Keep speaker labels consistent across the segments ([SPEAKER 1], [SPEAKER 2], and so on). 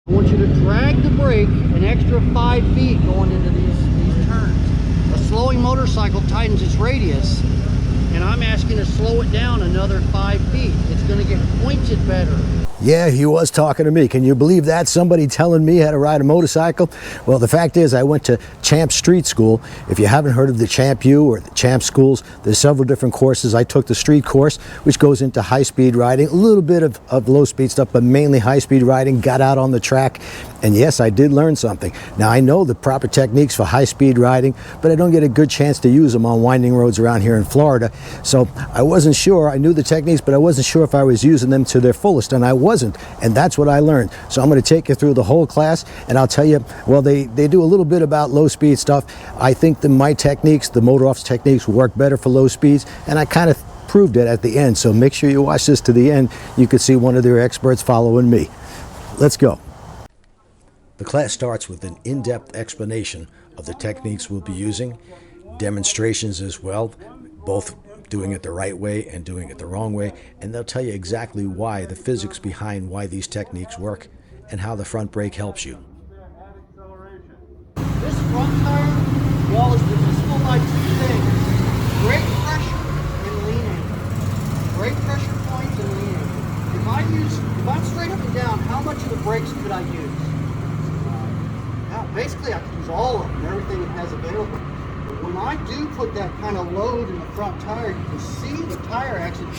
[SPEAKER 1] I want you to drag the brake an extra 5 feet going into these turns. A slowing motorcycle tightens its radius, and I'm asking to slow it down another 5 feet. It's going to get pointed better.
[SPEAKER 2] Yeah, he was talking to me. Can you believe that? Somebody telling me how to ride a motorcycle? Well, the fact is I went to Champ Street School. If you haven't heard of the Champ U or the Champ Schools, there's several different courses. I took the street course, which goes into high-speed riding, a little bit of low-speed stuff, but mainly high-speed riding. Got out on the track, and yes, I did learn something. Now, I know the proper techniques for high-speed riding, but I don't get a good chance to use them on winding roads around here in Florida. So I wasn't sure. I knew the techniques, but I wasn't sure if I was using them to their fullest, and I wasn't, and that's what I learned. So I'm going to take you through the whole class, and I'll tell you, well, they do a little bit about low speed stuff. I think that my techniques, the motor off's techniques, work better for low speeds, and I kind of proved it at the end. So make sure you watch this to the end. You could see one of their experts following me. Let's go. The class starts with an in-depth explanation of the techniques we'll be using, demonstrations as well, both doing it the right way and doing it the wrong way, and they'll tell you exactly why, the physics behind why these techniques work and how the front brake helps you.
[SPEAKER 1] This front tire wall is divisible by two things: brake pressure and lean angle. Brake pressure points and lean angle. If I'm straight up and down, how much of the brakes could I use? Now, basically I could use all of them, everything it has available. When I do put that kind of load in the front tire, you can see the tire actually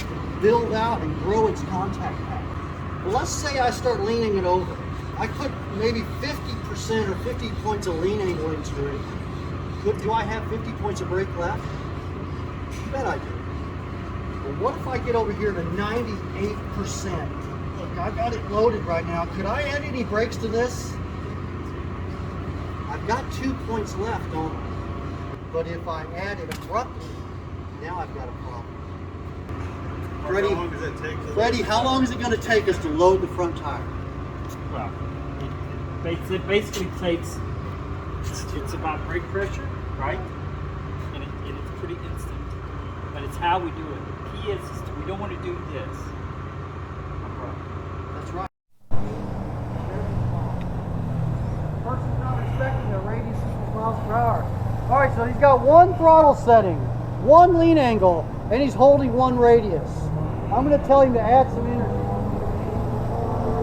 [SPEAKER 1] build out and grow its contact path. Well, let's say I start leaning it over. I put maybe 50% or 50 points of lean angle into it. Do I have 50 points of brake left? I bet I do. But what if I get over here to 98%? Look, I've got it loaded right now. Could I add any brakes to this? I've got 2 points left on it. But if I add it abruptly, now I've got a problem. Freddie, how long does it take? Freddie, how long is it going to take us to load the front tire?
[SPEAKER 3] Well, it basically takes, it's about brake pressure, right? And it's pretty instant. But it's how we do it. The key is we don't want to do this.
[SPEAKER 1] That's right. Person's not respecting the radius of miles per hour. All right, so he's got one throttle setting, one lean angle, and he's holding one radius. I'm going to tell him to add some energy.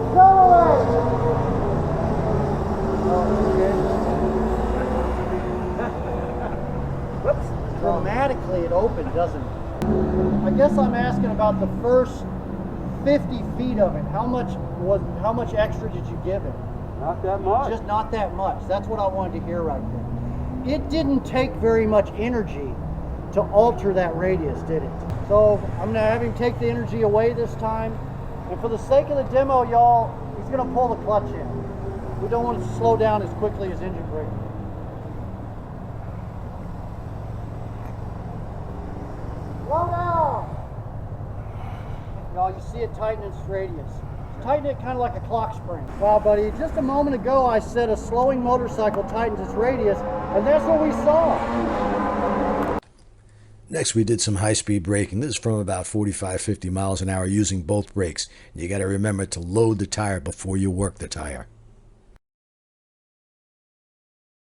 [SPEAKER 1] Accelerate! Whoops. Dramatically it opened, doesn't it? I guess I'm asking about the first 50 feet of it. How much extra did you give it?
[SPEAKER 4] Not that much.
[SPEAKER 1] Just not that much. That's what I wanted to hear right there. It didn't take very much energy to alter that radius, did it? So I'm gonna have him take the energy away this time. And for the sake of the demo, y'all, he's gonna pull the clutch in. We don't want it to slow down as quickly as engine brake. Slow down! Y'all, you see it tighten its radius. Tighten it kind of like a clock spring. Wow, buddy, just a moment ago I said a slowing motorcycle tightens its radius, and that's what we saw.
[SPEAKER 2] Next, we did some high-speed braking. This is from about 45, 50 miles an hour using both brakes. You got to remember to load the tire before you work the tire.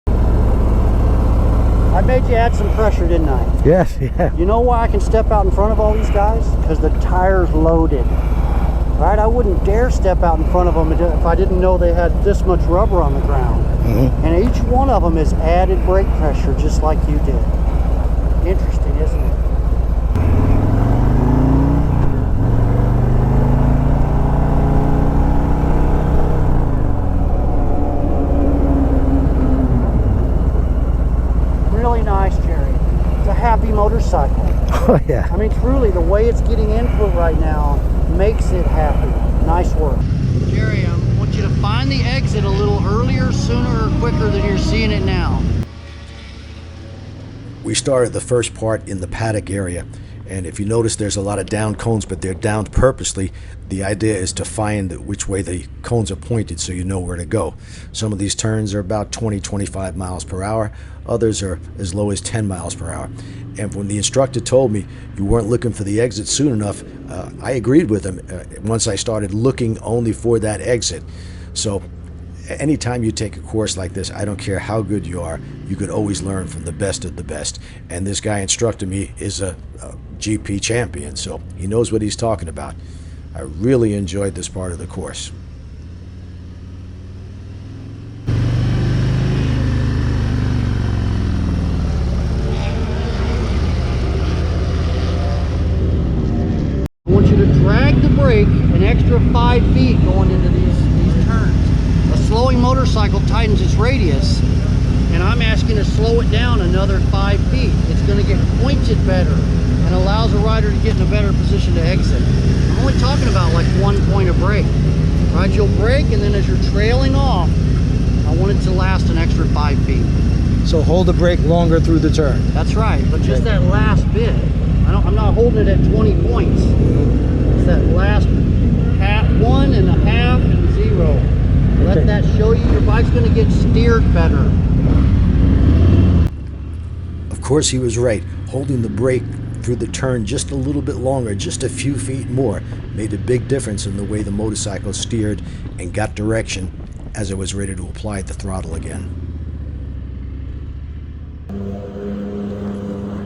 [SPEAKER 1] I made you add some pressure, didn't I?
[SPEAKER 2] Yes, yeah.
[SPEAKER 1] You know why I can step out in front of all these guys? Because the tire's loaded. Right? I wouldn't dare step out in front of them if I didn't know they had this much rubber on the ground. Mm-hmm. And each one of them is added brake pressure just like you did. Interesting, isn't it? Really nice, Jerry. It's a happy motorcycle.
[SPEAKER 2] Oh, yeah.
[SPEAKER 1] I mean, truly, the way it's getting input right now makes it happy. Nice work. Jerry, I want you to find the exit a little earlier, sooner, or quicker than you're seeing it now.
[SPEAKER 2] We started the first part in the paddock area, and if you notice there's a lot of downed cones, but they're downed purposely. The idea is to find which way the cones are pointed so you know where to go. Some of these turns are about 20-25 miles per hour. Others are as low as 10 miles per hour. And when the instructor told me you weren't looking for the exit soon enough, I agreed with him once I started looking only for that exit. So anytime you take a course like this, I don't care how good you are, you could always learn from the best of the best. And this guy instructing me is a GP champion, so he knows what he's talking about. I really enjoyed this part of the course.
[SPEAKER 1] I want you to drag the brake an extra 5 feet going into these turns. A slowing motorcycle tightens its radius, and I'm asking to slow it down another 5 feet. It's going to get pointed better and allows a rider to get in a better position to exit. I'm only talking about like 1 point of brake. Right, you'll brake, and then as you're trailing off, I want it to last an extra 5 feet.
[SPEAKER 2] So hold the brake longer through the turn.
[SPEAKER 1] That's right, but just that last bit. I'm not holding it at 20 points. It's that last half, 1.5 and 0. Let that show you your bike's going to get steered better.
[SPEAKER 2] Of course, he was right. Holding the brake through the turn just a little bit longer, just a few feet more, made a big difference in the way the motorcycle steered and got direction as it was ready to apply the throttle again.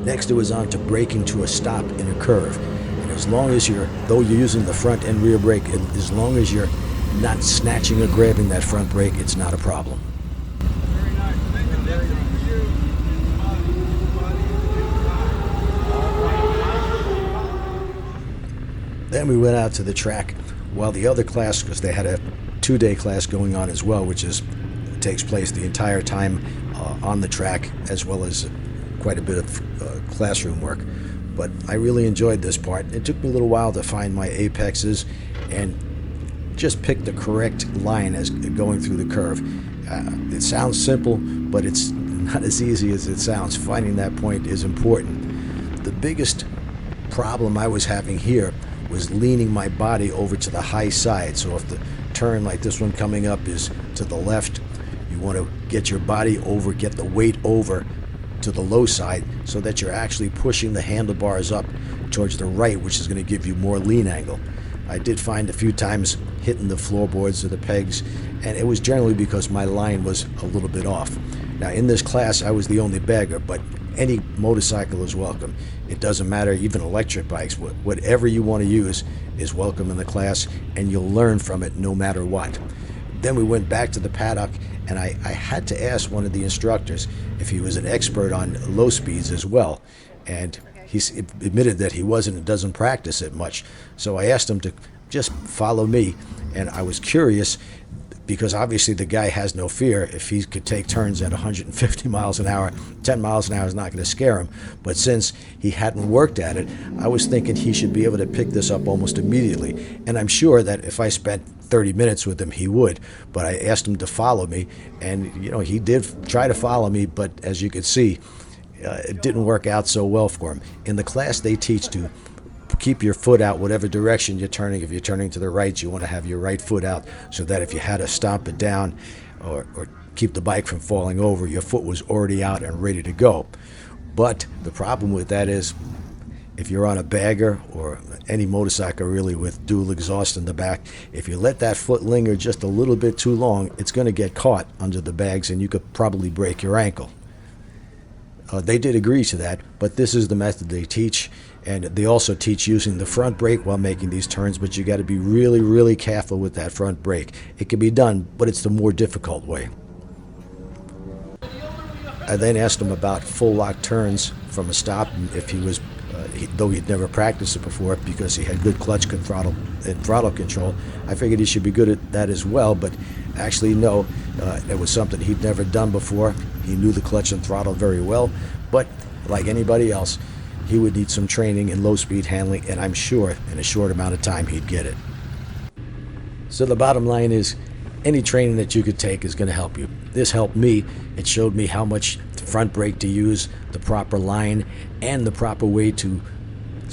[SPEAKER 2] Next, it was on to braking to a stop in a curve. And as long as though you're using the front and rear brake, as long as you're not snatching or grabbing that front brake, it's not a problem.
[SPEAKER 3] Very nice. Very nice.
[SPEAKER 2] Then we went out to the track while the other class, because they had a 2-day class going on as well, which takes place the entire time on the track, as well as quite a bit of classroom work. But I really enjoyed this part. It took me a little while to find my apexes and just pick the correct line as going through the curve. It sounds simple, but it's not as easy as it sounds. Finding that point is important. The biggest problem I was having here was leaning my body over to the high side. So if the turn like this one coming up is to the left, you want to get your body over, get the weight over to the low side so that you're actually pushing the handlebars up towards the right, which is going to give you more lean angle. I did find a few times hitting the floorboards or the pegs, and it was generally because my line was a little bit off. Now in this class I was the only bagger, but any motorcycle is welcome. It doesn't matter, even electric bikes, whatever you want to use is welcome in the class, and you'll learn from it no matter what. Then we went back to the paddock, and I had to ask one of the instructors if he was an expert on low speeds as well. And he admitted that he wasn't and doesn't practice it much. So I asked him to just follow me, and I was curious because obviously the guy has no fear. If he could take turns at 150 miles an hour, 10 miles an hour is not going to scare him. But since he hadn't worked at it, I was thinking he should be able to pick this up almost immediately. And I'm sure that if I spent 30 minutes with him, he would. But I asked him to follow me, and he did try to follow me, but as you could see, it didn't work out so well for him. In the class, they teach to keep your foot out whatever direction you're turning. If you're turning to the right, you want to have your right foot out so that if you had to stomp it down or keep the bike from falling over, your foot was already out and ready to go. But the problem with that is if you're on a bagger or any motorcycle really with dual exhaust in the back, if you let that foot linger just a little bit too long, it's going to get caught under the bags and you could probably break your ankle. They did agree to that, but this is the method they teach, and they also teach using the front brake while making these turns, but you got to be really, really careful with that front brake. It can be done, but it's the more difficult way. I then asked him about full lock turns from a stop, and if he was, though he'd never practiced it before because he had good clutch and throttle control, I figured he should be good at that as well, but actually no, it was something he'd never done before. He knew the clutch and throttle very well, but like anybody else, he would need some training in low-speed handling, and I'm sure in a short amount of time he'd get it. So the bottom line is, any training that you could take is going to help you. This helped me. It showed me how much front brake to use, the proper line, and the proper way to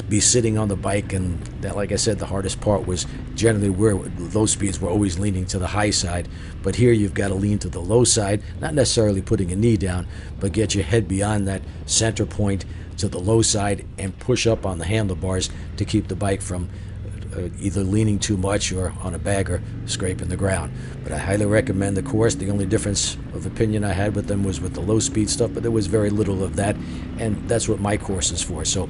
[SPEAKER 2] be sitting on the bike. And that, like I said, the hardest part was generally where those speeds were always leaning to the high side. But here you've got to lean to the low side, not necessarily putting a knee down, but get your head beyond that center point to the low side and push up on the handlebars to keep the bike from either leaning too much or on a bagger scraping the ground. But I highly recommend the course. The only difference of opinion I had with them was with the low speed stuff, but there was very little of that, and that's what my course is for. So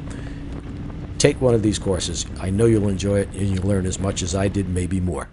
[SPEAKER 2] take one of these courses. I know you'll enjoy it, and you'll learn as much as I did, maybe more.